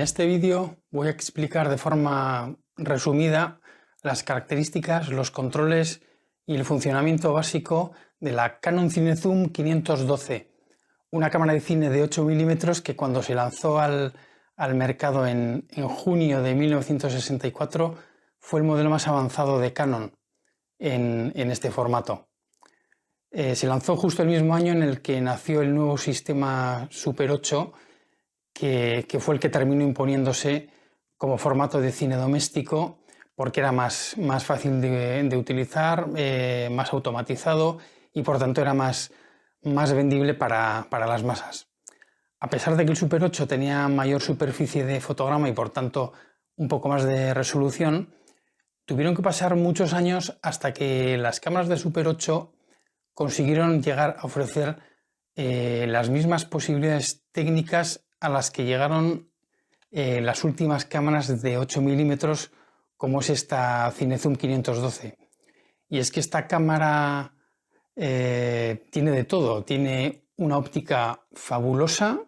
En este vídeo voy a explicar de forma resumida las características, los controles y el funcionamiento básico de la Canon CineZoom 512, una cámara de cine de 8 mm que cuando se lanzó al mercado en junio de 1964 fue el modelo más avanzado de Canon en este formato. Se lanzó justo el mismo año en el que nació el nuevo sistema Super 8, que fue el que terminó imponiéndose como formato de cine doméstico porque era más fácil de utilizar, más automatizado y por tanto era más vendible para las masas. A pesar de que el Super 8 tenía mayor superficie de fotograma y por tanto un poco más de resolución, tuvieron que pasar muchos años hasta que las cámaras de Super 8 consiguieron llegar a ofrecer las mismas posibilidades técnicas a las que llegaron las últimas cámaras de 8 mm como es esta CineZoom 512. Y es que esta cámara tiene de todo, tiene una óptica fabulosa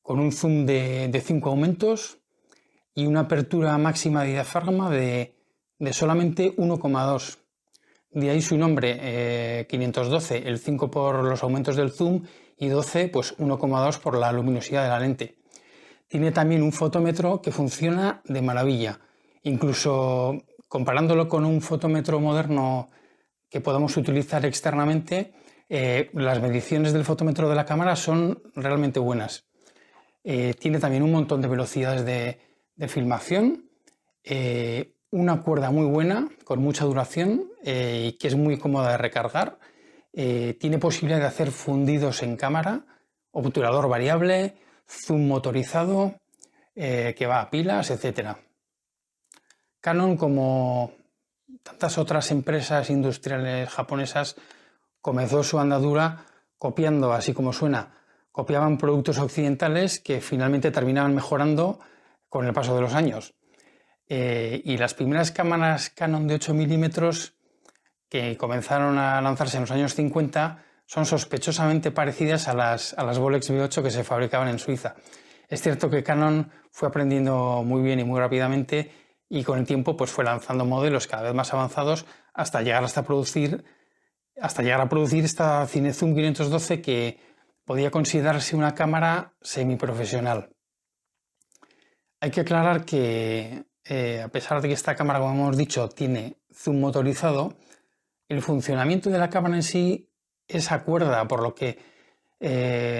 con un zoom de 5 aumentos y una apertura máxima de diafragma de solamente 1,2. De ahí su nombre, 512, el 5 por los aumentos del zoom y 12, pues 1,2 por la luminosidad de la lente. Tiene también un fotómetro que funciona de maravilla. Incluso comparándolo con un fotómetro moderno que podamos utilizar externamente, las mediciones del fotómetro de la cámara son realmente buenas. Tiene también un montón de velocidades de filmación, una cuerda muy buena, con mucha duración y que es muy cómoda de recargar. Tiene posibilidad de hacer fundidos en cámara, obturador variable, zoom motorizado, que va a pilas, etc. Canon, como tantas otras empresas industriales japonesas, comenzó su andadura copiando, así como suena, copiaban productos occidentales que finalmente terminaban mejorando con el paso de los años. Y las primeras cámaras Canon de 8 mm que comenzaron a lanzarse en los años 50 son sospechosamente parecidas a las Bolex V8 que se fabricaban en Suiza. Es cierto que Canon fue aprendiendo muy bien y muy rápidamente y con el tiempo pues fue lanzando modelos cada vez más avanzados hasta llegar a producir esta CineZoom 512 que podía considerarse una cámara semiprofesional. Hay que aclarar que a pesar de que esta cámara, como hemos dicho, tiene zoom motorizado, el funcionamiento de la cámara en sí es a cuerda, por lo que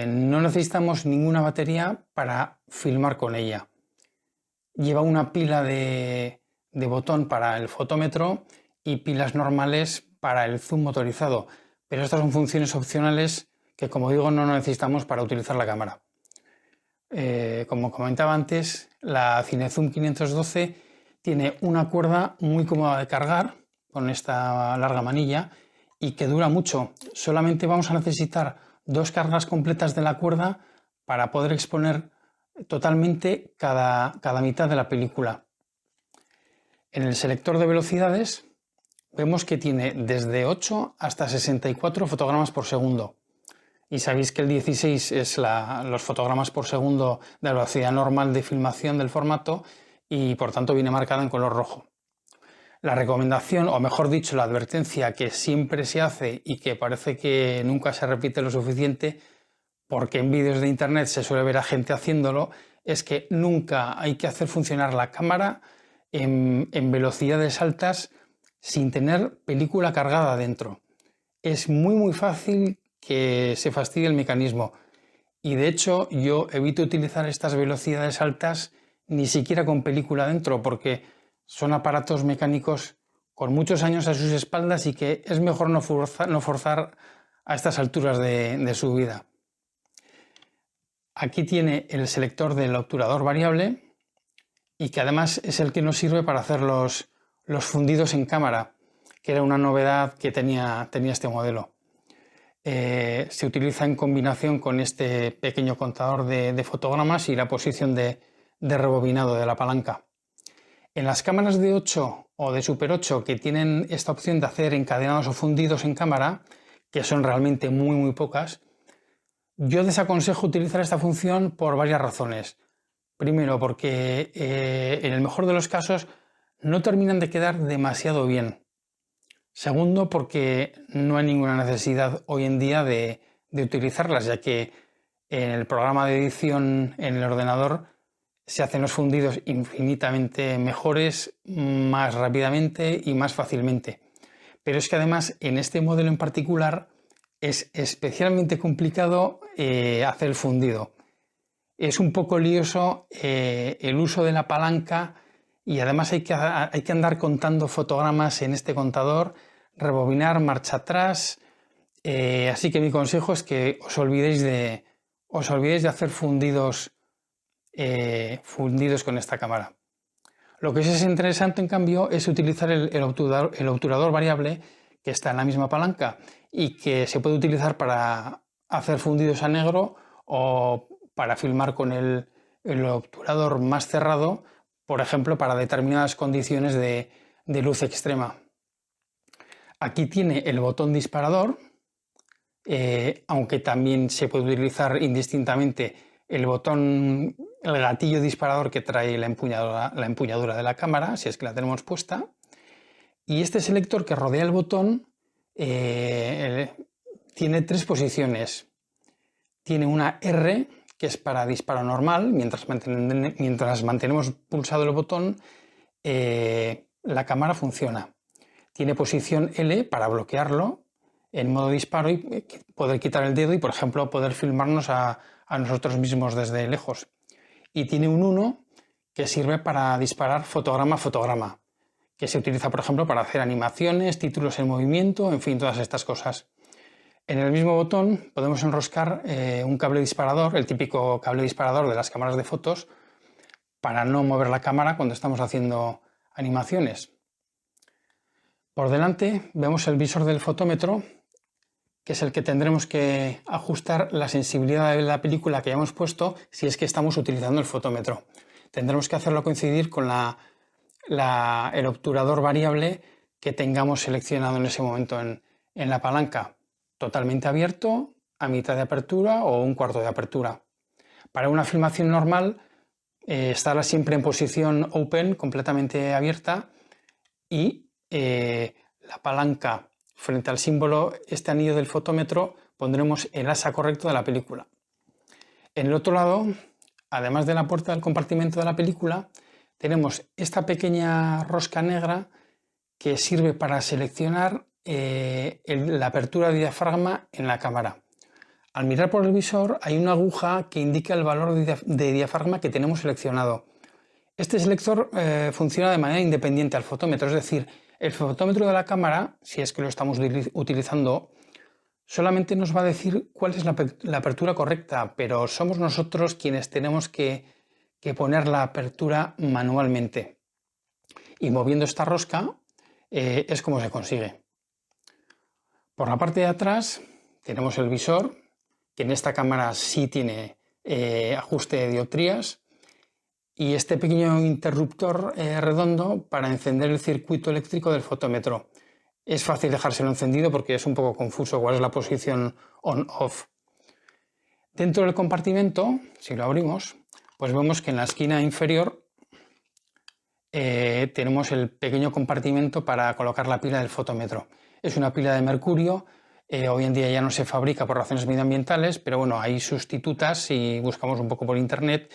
no necesitamos ninguna batería para filmar con ella. Lleva una pila de botón para el fotómetro y pilas normales para el zoom motorizado, pero estas son funciones opcionales que, como digo, no necesitamos para utilizar la cámara. Como comentaba antes, la CineZoom 512 tiene una cuerda muy cómoda de cargar con esta larga manilla y que dura mucho. Solamente vamos a necesitar 2 cargas completas de la cuerda para poder exponer totalmente cada mitad de la película. En el selector de velocidades vemos que tiene desde 8 hasta 64 fotogramas por segundo. Y sabéis que el 16 es los fotogramas por segundo de la velocidad normal de filmación del formato y por tanto viene marcada en color rojo. La recomendación, o mejor dicho, la advertencia que siempre se hace y que parece que nunca se repite lo suficiente, porque en vídeos de internet se suele ver a gente haciéndolo, es que nunca hay que hacer funcionar la cámara en velocidades altas sin tener película cargada dentro. Es muy fácil que se fastidie el mecanismo y de hecho yo evito utilizar estas velocidades altas ni siquiera con película dentro porque son aparatos mecánicos con muchos años a sus espaldas y que es mejor no forzar a estas alturas de su vida. Aquí tiene el selector del obturador variable y que además es el que nos sirve para hacer los fundidos en cámara, que era una novedad que tenía este modelo. Se utiliza en combinación con este pequeño contador de fotogramas y la posición de rebobinado de la palanca. En las cámaras de 8 o de Super 8 que tienen esta opción de hacer encadenados o fundidos en cámara, que son realmente muy pocas, yo desaconsejo utilizar esta función por varias razones. Primero, porque en el mejor de los casos no terminan de quedar demasiado bien. Segundo, porque no hay ninguna necesidad hoy en día de utilizarlas, ya que en el programa de edición en el ordenador se hacen los fundidos infinitamente mejores, más rápidamente y más fácilmente. Pero es que además en este modelo en particular es especialmente complicado hacer el fundido. Es un poco lioso el uso de la palanca y además hay que andar contando fotogramas en este contador, rebobinar, marcha atrás. Así que mi consejo es que os olvidéis de hacer fundidos con esta cámara. Lo que sí es interesante, en cambio, es utilizar el obturador variable que está en la misma palanca y que se puede utilizar para hacer fundidos a negro o para filmar con el obturador más cerrado, por ejemplo, para determinadas condiciones de luz extrema. Aquí tiene el botón disparador, aunque también se puede utilizar indistintamente el gatillo disparador que trae la empuñadura de la cámara, si es que la tenemos puesta. Y este selector que rodea el botón tiene 3 posiciones. Tiene una R, que es para disparo normal, mientras mantenemos pulsado el botón, la cámara funciona. Tiene posición L para bloquearlo en modo disparo y poder quitar el dedo y, por ejemplo, poder filmarnos a nosotros mismos desde lejos. Y tiene un 1 que sirve para disparar fotograma a fotograma, que se utiliza, por ejemplo, para hacer animaciones, títulos en movimiento, en fin, todas estas cosas. En el mismo botón podemos enroscar un cable disparador, el típico cable disparador de las cámaras de fotos, para no mover la cámara cuando estamos haciendo animaciones. Por delante vemos el visor del fotómetro, que es el que tendremos que ajustar la sensibilidad de la película que hayamos puesto si es que estamos utilizando el fotómetro. Tendremos que hacerlo coincidir con el obturador variable que tengamos seleccionado en ese momento en la palanca, totalmente abierto, a mitad de apertura o un cuarto de apertura. Para una filmación normal estará siempre en posición open, completamente abierta, y la palanca frente al símbolo, este anillo del fotómetro, pondremos el asa correcto de la película. En el otro lado, además de la puerta del compartimento de la película, tenemos esta pequeña rosca negra que sirve para seleccionar la apertura de diafragma en la cámara. Al mirar por el visor hay una aguja que indica el valor de diafragma que tenemos seleccionado. Este selector funciona de manera independiente al fotómetro, es decir, el fotómetro de la cámara, si es que lo estamos utilizando, solamente nos va a decir cuál es la apertura correcta, pero somos nosotros quienes tenemos que poner la apertura manualmente. Y moviendo esta rosca es como se consigue. Por la parte de atrás tenemos el visor, que en esta cámara sí tiene ajuste de dioptrías, y este pequeño interruptor redondo para encender el circuito eléctrico del fotómetro. Es fácil dejárselo encendido porque es un poco confuso cuál es la posición on-off. Dentro del compartimento, si lo abrimos, pues vemos que en la esquina inferior tenemos el pequeño compartimento para colocar la pila del fotómetro. Es una pila de mercurio, hoy en día ya no se fabrica por razones medioambientales, pero bueno, hay sustitutas si buscamos un poco por internet.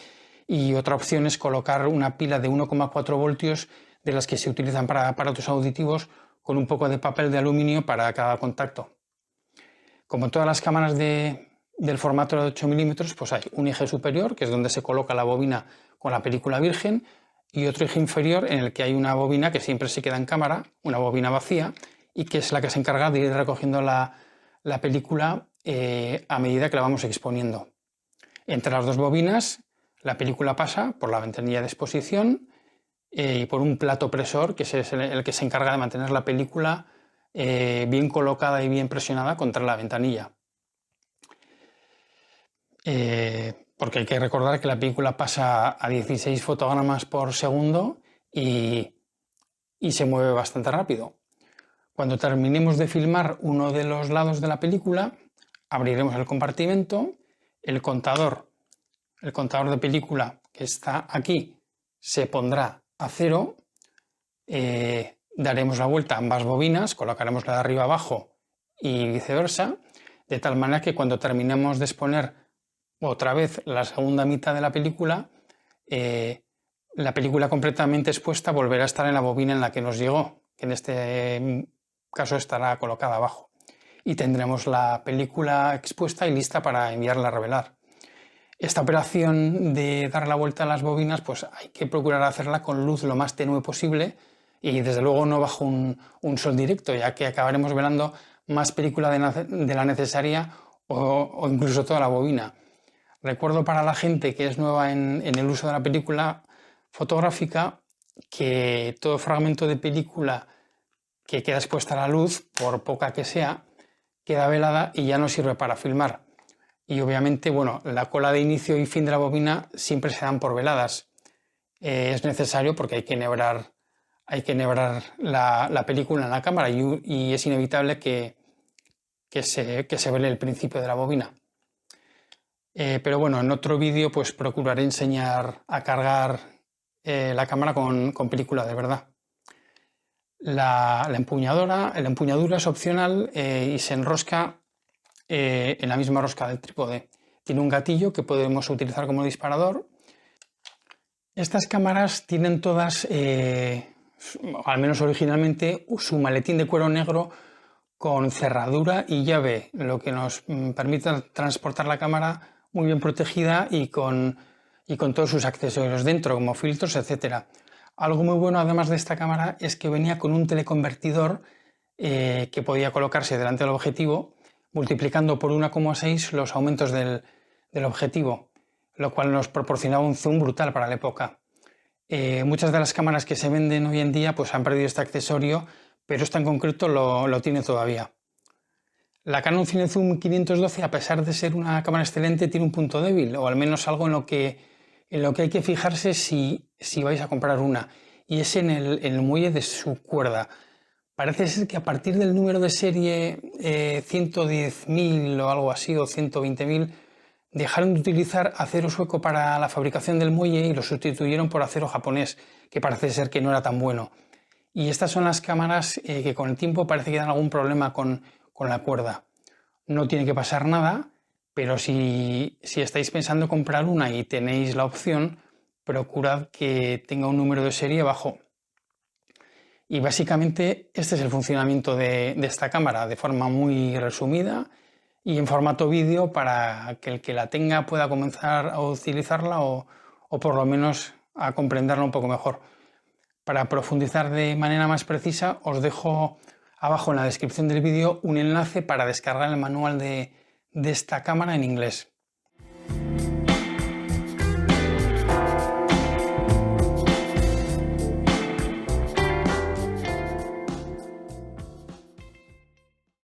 Y otra opción es colocar una pila de 1,4 voltios de las que se utilizan para aparatos auditivos, con un poco de papel de aluminio para cada contacto. Como en todas las cámaras del formato de 8 milímetros, pues hay un eje superior, que es donde se coloca la bobina con la película virgen, y otro eje inferior en el que hay una bobina que siempre se queda en cámara, una bobina vacía, y que es la que se encarga de ir recogiendo la película a medida que la vamos exponiendo. Entre las dos bobinas, la película pasa por la ventanilla de exposición y por un plato presor, que es el que se encarga de mantener la película bien colocada y bien presionada contra la ventanilla. Porque hay que recordar que la película pasa a 16 fotogramas por segundo y se mueve bastante rápido. Cuando terminemos de filmar uno de los lados de la película, abriremos el compartimento, el contador de película que está aquí, se pondrá a 0, daremos la vuelta a ambas bobinas, colocaremos la de arriba abajo y viceversa, de tal manera que cuando terminemos de exponer otra vez la segunda mitad de la película completamente expuesta volverá a estar en la bobina en la que nos llegó, que en este caso estará colocada abajo. Y tendremos la película expuesta y lista para enviarla a revelar. Esta operación de dar la vuelta a las bobinas, pues hay que procurar hacerla con luz lo más tenue posible y desde luego no bajo un sol directo, ya que acabaremos velando más película de la necesaria o incluso toda la bobina. Recuerdo para la gente que es nueva en el uso de la película fotográfica que todo fragmento de película que queda expuesta a la luz, por poca que sea, queda velada y ya no sirve para filmar. Y obviamente, bueno, la cola de inicio y fin de la bobina siempre se dan por veladas. Es necesario porque hay que enhebrar la película en la cámara y es inevitable que se vele el principio de la bobina. Pero bueno, en otro vídeo pues procuraré enseñar a cargar la cámara con película de verdad. La empuñadura es opcional y se enrosca en la misma rosca del trípode. Tiene un gatillo que podemos utilizar como disparador. Estas cámaras tienen todas, al menos originalmente, su maletín de cuero negro con cerradura y llave, lo que nos permite transportar la cámara muy bien protegida y con todos sus accesorios dentro, como filtros, etc. Algo muy bueno además de esta cámara es que venía con un teleconvertidor que podía colocarse delante del objetivo, multiplicando por 1,6 los aumentos del objetivo, lo cual nos proporcionaba un zoom brutal para la época. Muchas de las cámaras que se venden hoy en día pues han perdido este accesorio, pero esta en concreto lo tiene todavía. La Canon CineZoom 512, a pesar de ser una cámara excelente, tiene un punto débil, o al menos algo en lo que hay que fijarse si vais a comprar una, y es en el muelle de su cuerda. Parece ser que a partir del número de serie 110.000 o algo así, o 120.000, dejaron de utilizar acero sueco para la fabricación del muelle y lo sustituyeron por acero japonés, que parece ser que no era tan bueno. Y estas son las cámaras que con el tiempo parece que dan algún problema con la cuerda. No tiene que pasar nada, pero si estáis pensando comprar una y tenéis la opción, procurad que tenga un número de serie bajo. Y básicamente este es el funcionamiento de esta cámara, de forma muy resumida y en formato vídeo para que el que la tenga pueda comenzar a utilizarla o por lo menos a comprenderla un poco mejor. Para profundizar de manera más precisa os dejo abajo en la descripción del vídeo un enlace para descargar el manual de esta cámara en inglés.